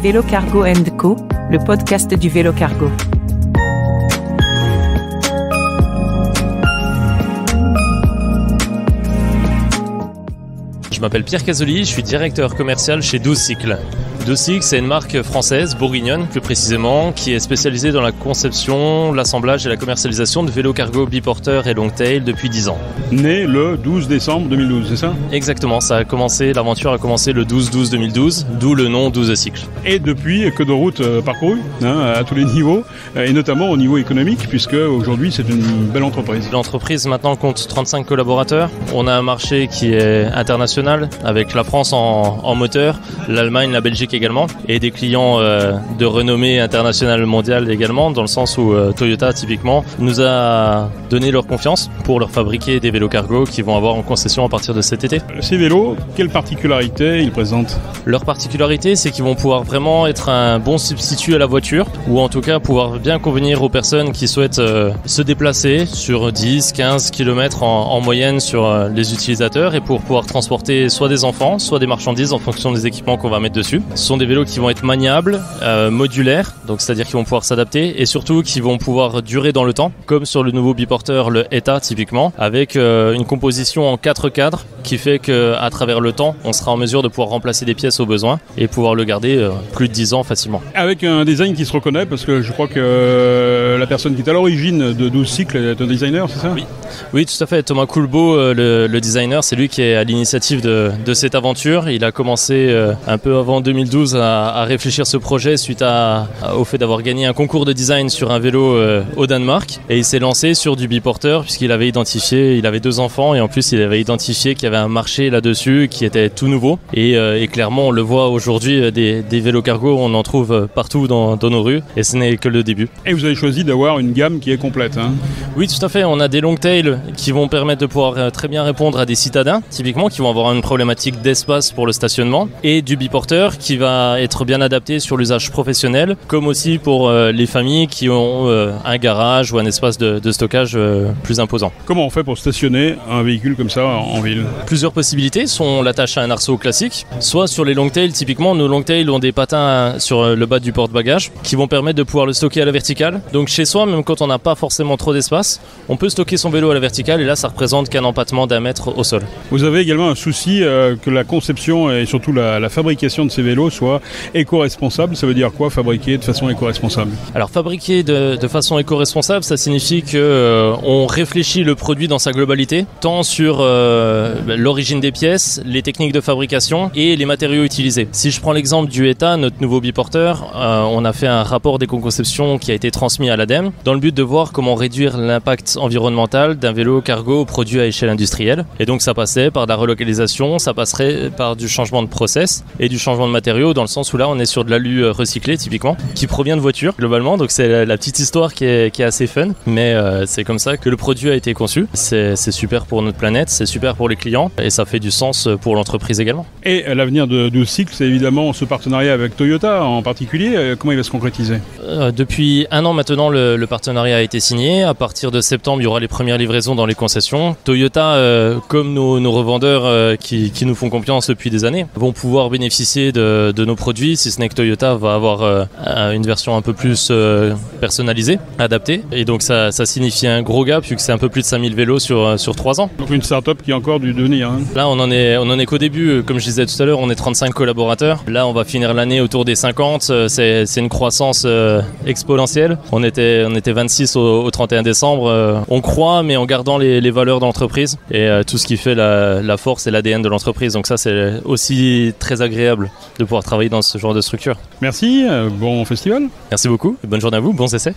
Vélo Cargo & Co, le podcast du vélo cargo. Je m'appelle Pierre Casoli, je suis directeur commercial chez 12 Cycles. 12 Cycles, c'est une marque française, bourguignonne plus précisément, qui est spécialisée dans la conception, l'assemblage et la commercialisation de vélos cargo biporteurs et long-tail depuis 10 ans. Né le 12 décembre 2012, c'est ça ? Exactement, l'aventure a commencé le 12-12-2012, d'où le nom 12 Cycles. Et depuis, que de routes parcourues, à tous les niveaux, et notamment au niveau économique, puisque aujourd'hui c'est une belle entreprise. L'entreprise maintenant compte 35 collaborateurs. On a un marché qui est international, avec la France en moteur, l'Allemagne, la Belgique également, et des clients de renommée internationale mondiale également, dans le sens où Toyota typiquement nous a donné leur confiance pour leur fabriquer des vélos cargo qui vont avoir en concession à partir de cet été. Ces vélos, quelles particularités ils présentent ? Leur particularité, c'est qu'ils vont pouvoir vraiment être un bon substitut à la voiture, ou en tout cas pouvoir bien convenir aux personnes qui souhaitent se déplacer sur 10-15 km en moyenne sur les utilisateurs, et pour pouvoir transporter soit des enfants, soit des marchandises en fonction des équipements qu'on va mettre dessus. Ce sont des vélos qui vont être maniables, modulaires, donc c'est-à-dire qu'ils vont pouvoir s'adapter, et surtout qui vont pouvoir durer dans le temps, comme sur le nouveau biporteur, le ETA typiquement, avec une composition en 4 cadres qui fait qu'à travers le temps, on sera en mesure de pouvoir remplacer des pièces au besoin et pouvoir le garder plus de 10 ans facilement. Avec un design qui se reconnaît, parce que je crois que la personne qui est à l'origine de 12 Cycles est un designer, c'est ça ? Oui, tout à fait. Thomas Coulbeau, le designer, c'est lui qui est à l'initiative de cette aventure. Il a commencé un peu avant 2012 à réfléchir ce projet suite au fait d'avoir gagné un concours de design sur un vélo au Danemark, et il s'est lancé sur du biporteur puisqu'il avait identifié, il avait 2 enfants, et en plus il avait identifié qu'il y avait un marché là-dessus qui était tout nouveau, et clairement on le voit aujourd'hui, des vélos cargo, on en trouve partout dans nos rues, et ce n'est que le début. Et vous avez choisi d'avoir une gamme qui est complète, hein ? Oui, tout à fait. On a des long tails qui vont permettre de pouvoir très bien répondre à des citadins, typiquement, qui vont avoir une problématique d'espace pour le stationnement, et du biporteur qui va être bien adapté sur l'usage professionnel, comme aussi pour les familles qui ont un garage ou un espace de stockage plus imposant. Comment on fait pour stationner un véhicule comme ça en ville ? Plusieurs possibilités sont l'attache à un arceau classique, soit sur les long tails, typiquement nos long tails ont des patins sur le bas du porte-bagages qui vont permettre de pouvoir le stocker à la verticale. Donc chez soi, même quand on n'a pas forcément trop d'espace, on peut stocker son vélo à la verticale, et là ça représente qu'un empattement d'1 mètre au sol. Vous avez également un souci que la conception et surtout la fabrication de ces vélos soit éco-responsable. Ça veut dire quoi, fabriquer de façon éco-responsable ? Alors fabriquer de façon éco-responsable, ça signifie qu'on réfléchit le produit dans sa globalité, tant sur l'origine des pièces, les techniques de fabrication et les matériaux utilisés. Si je prends l'exemple du ETA, notre nouveau biporteur, on a fait un rapport d'éco-conception qui a été transmis à l'ADEME dans le but de voir comment réduire l'impact environnemental d'un vélo cargo produit à échelle industrielle. Et donc ça passait par de la relocalisation, ça passerait par du changement de process et du changement de matériaux, dans le sens où là on est sur de l'alu recyclé typiquement, qui provient de voitures globalement, donc c'est la petite histoire qui est assez fun, mais c'est comme ça que le produit a été conçu. C'est super pour notre planète, c'est super pour les clients, et ça fait du sens pour l'entreprise également. Et l'avenir de 12 Cycles, c'est évidemment ce partenariat avec Toyota en particulier. Comment il va se concrétiser ? Depuis 1 an maintenant, le partenariat a été signé. À partir de septembre, il y aura les premières livraisons dans les concessions. Toyota, comme nos revendeurs qui nous font confiance depuis des années, vont pouvoir bénéficier de nos produits, si ce n'est que Toyota va avoir une version un peu plus personnalisée, adaptée. Et donc ça signifie un gros gap, puisque c'est un peu plus de 5000 vélos sur 3 ans. Donc une start-up qui a encore du devenir. Hein. Là, on en est qu'au début. Comme je disais tout à l'heure, on est 35 collaborateurs. Là, on va finir l'année autour des 50. C'est une croissance exponentielle. On était 26 au 31 décembre. On croit, mais en gardant les valeurs d'entreprise et tout ce qui fait la force et l'ADN de l'entreprise. Donc ça, c'est aussi très agréable de pouvoir travailler dans ce genre de structure. Merci, bon festival. Merci beaucoup, bonne journée à vous, bons essais.